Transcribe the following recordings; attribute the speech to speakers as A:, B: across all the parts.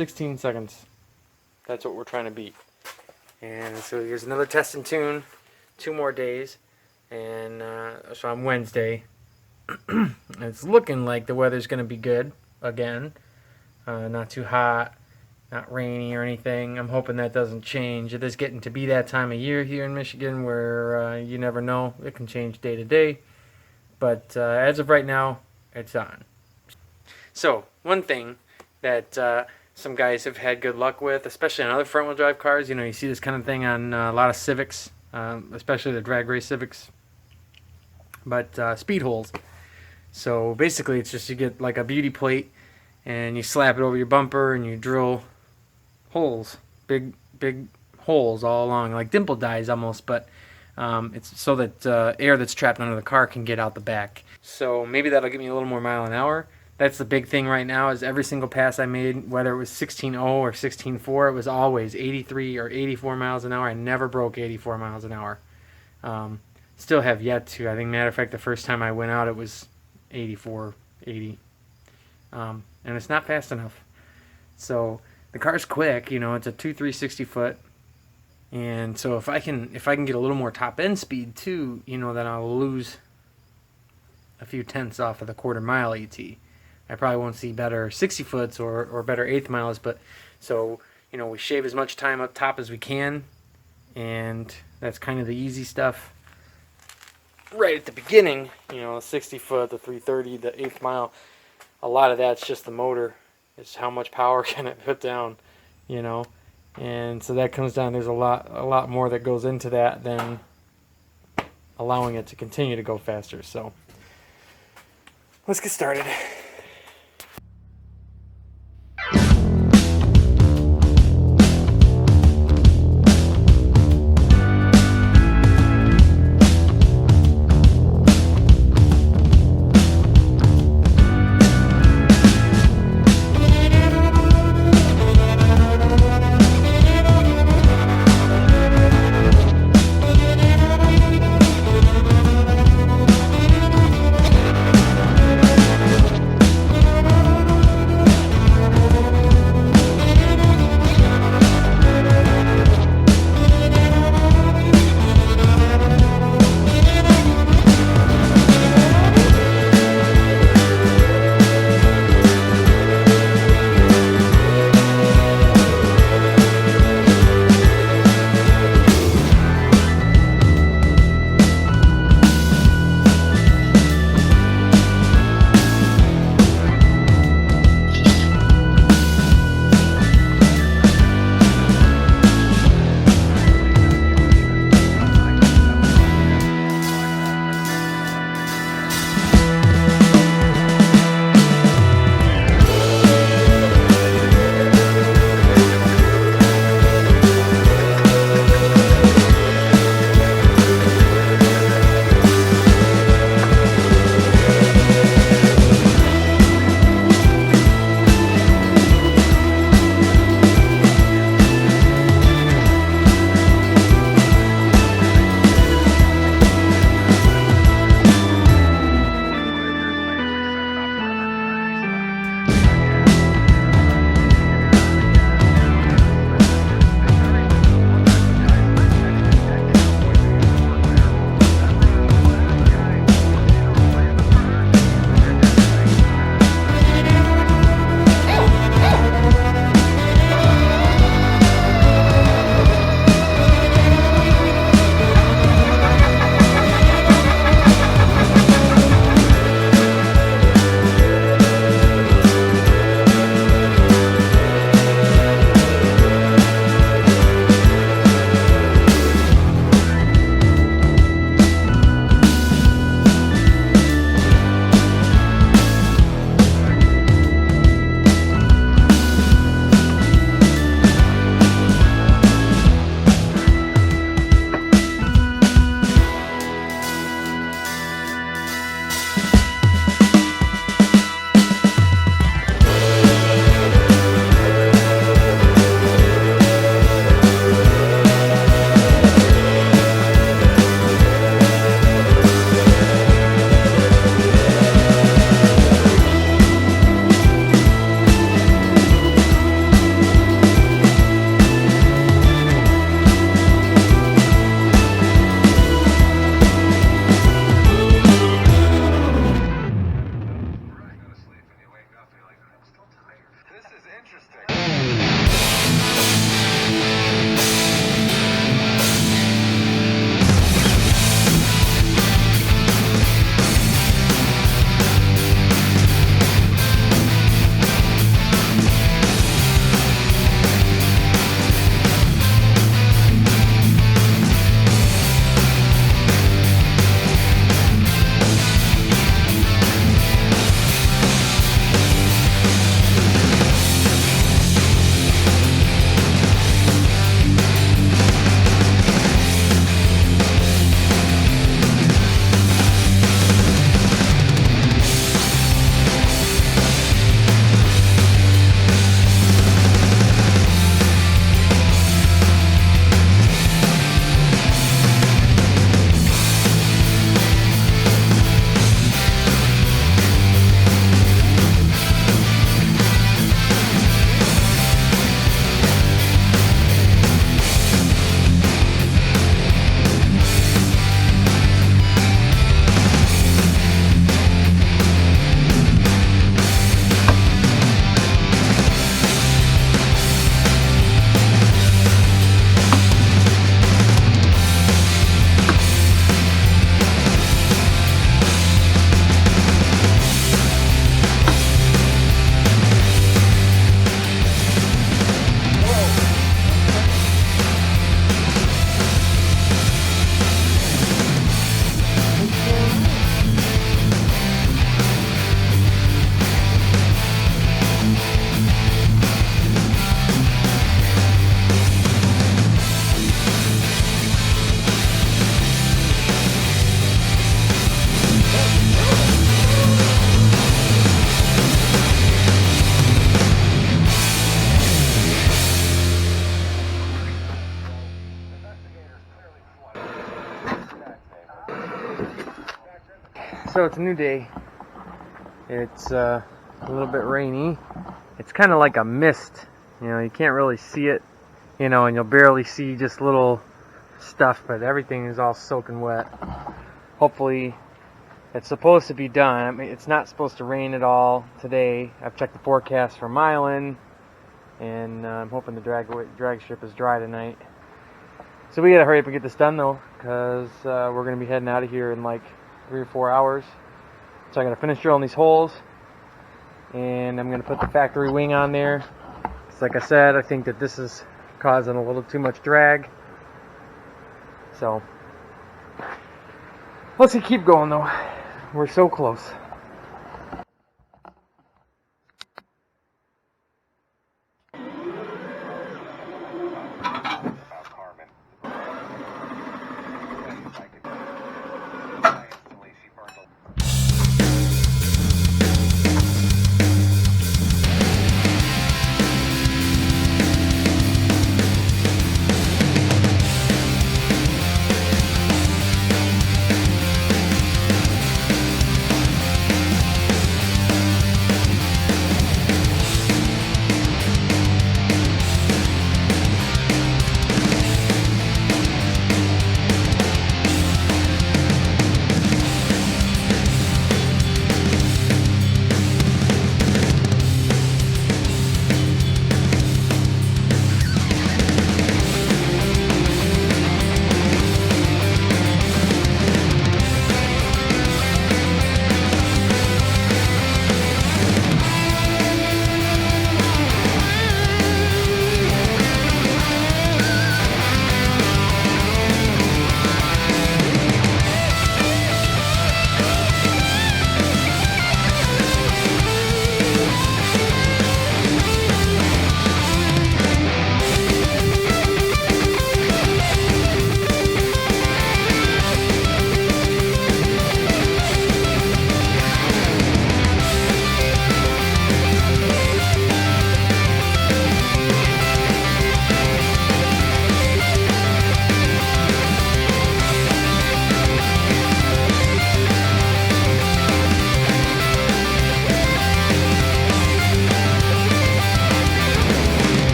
A: 16 seconds. That's what we're trying to beat. And so here's another test and tune. 2 more days. And so on Wednesday, it's looking like the weather's going to be good again. Not too hot, not rainy or anything. I'm hoping that doesn't change. It is getting to be that time of year here in Michigan where you never know. It can change day to day. But as of right now, it's on. So one thing that some guys have had good luck with, especially on other front-wheel drive cars, you see this kind of thing on a lot of Civics, especially the drag race Civics, but speed holes. So basically it's just you get like a beauty plate and you slap it over your bumper and you drill holes, big holes all along, like dimple dies almost, but it's so that air that's trapped under the car can get out the back. So maybe that'll give me a little more mile an hour. That's the big thing right now, is every single pass I made, whether it was 16.0 or 16.4, it was always 83 or 84 miles an hour. I never broke 84 miles an hour. Still have yet to. I think, matter of fact, the first time I went out, it was 84, 80. And it's not fast enough. So the car's quick, it's a 2.360 foot. And so if I can get a little more top end speed too, then I'll lose a few tenths off of the quarter mile AT. I probably won't see better 60 foots or better eighth miles, but so we shave as much time up top as we can, and that's kind of the easy stuff. Right at the beginning, 60 foot, the 330, the eighth mile, a lot of that's just the motor. It's how much power can it put down, and so that comes down. There's a lot more that goes into that than allowing it to continue to go faster. So let's get started. So it's a new day. It's a little bit rainy. It's kind of like a mist. You know, you can't really see it, you know, and you'll barely see just little stuff, but everything is all soaking wet. Hopefully, it's supposed to be done. I mean, it's not supposed to rain at all today. I've checked the forecast for Milan, and I'm hoping the drag strip is dry tonight. So we gotta hurry up and get this done though, because we're gonna be heading out of here in like 3 or 4 hours. So I gotta finish drilling these holes, and I'm gonna put the factory wing on there. Because like I said, I think that this is causing a little too much drag. So let's keep going though. We're so close.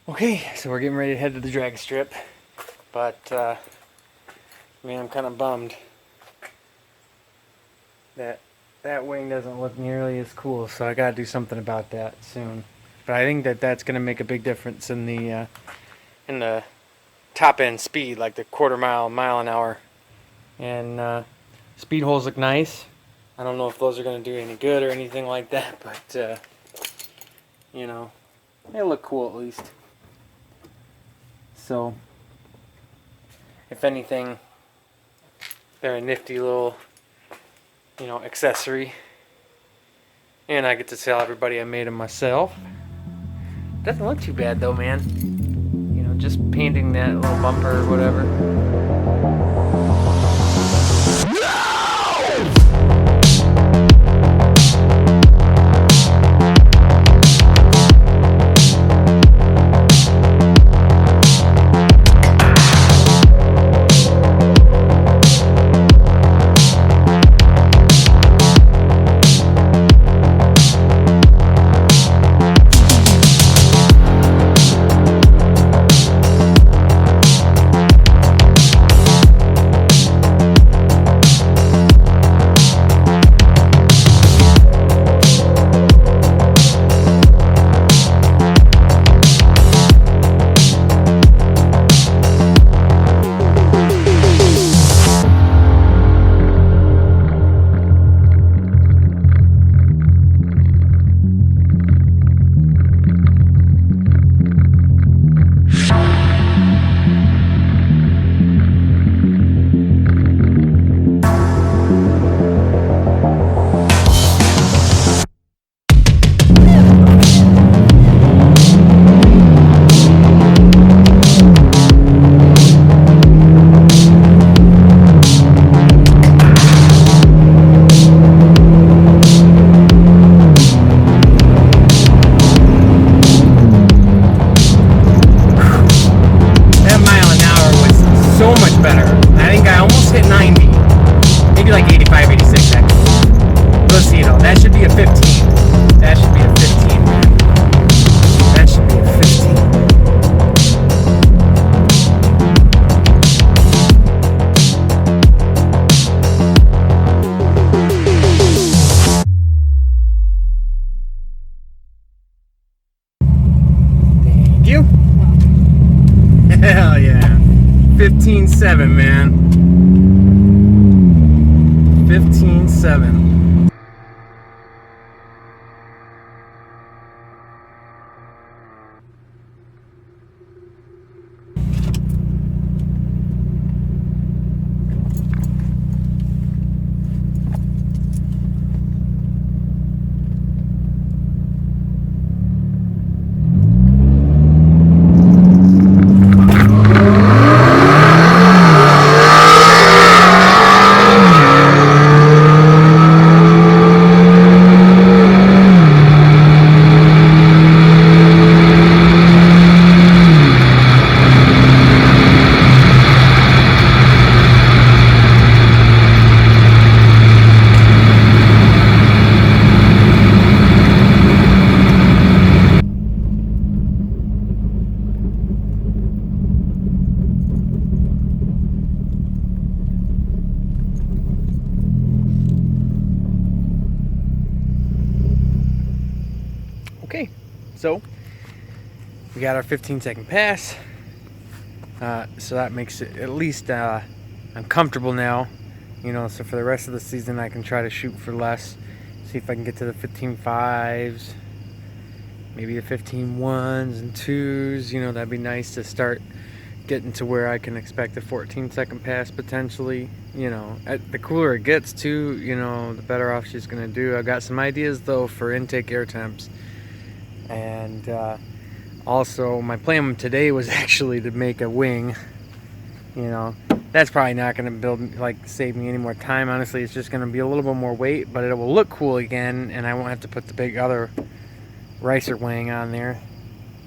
A: Okay, so we're getting ready to head to the drag strip, but man, I'm kind of bummed that that wing doesn't look nearly as cool, so I gotta do something about that soon. But I think that that's gonna make a big difference in the top end speed, like the mile an hour. And speed holes look nice. I don't know if those are gonna do any good or anything like that, but you know, they look cool at least. So, if anything, they're a nifty little, you know, accessory. And I get to tell everybody I made them myself. Doesn't look too bad though, man. You know, just painting that little bumper or whatever. 15.7, man. 15.7. Okay, so we got our 15-second pass. So that makes it at least I'm comfortable now, you know. So for the rest of the season, I can try to shoot for less. See if I can get to the 15.5s, maybe the 15.1s and 2s. You know, that'd be nice to start getting to where I can expect a 14-second pass potentially. You know, the cooler it gets too, you know, the better off she's gonna do. I got some ideas though for intake air temps. And also my plan today was actually to make a wing. You know, that's probably not going to save me any more time. Honestly, it's just going to be a little bit more weight, but it will look cool again, and I won't have to put the big other ricer wing on there.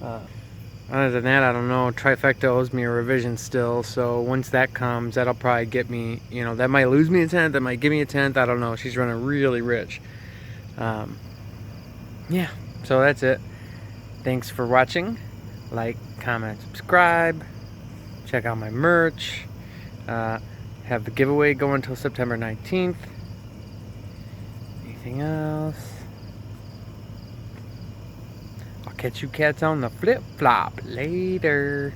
A: Other than that, I don't know. Trifecta owes me a revision still, so once that comes, that'll probably get me, you know, that might lose me a 10th, that might give me a 10th, I don't know. She's running really rich. Yeah. So that's it. Thanks for watching. Like, comment, subscribe. Check out my merch. Have the giveaway going until September 19th. Anything else? I'll catch you cats on the flip-flop later.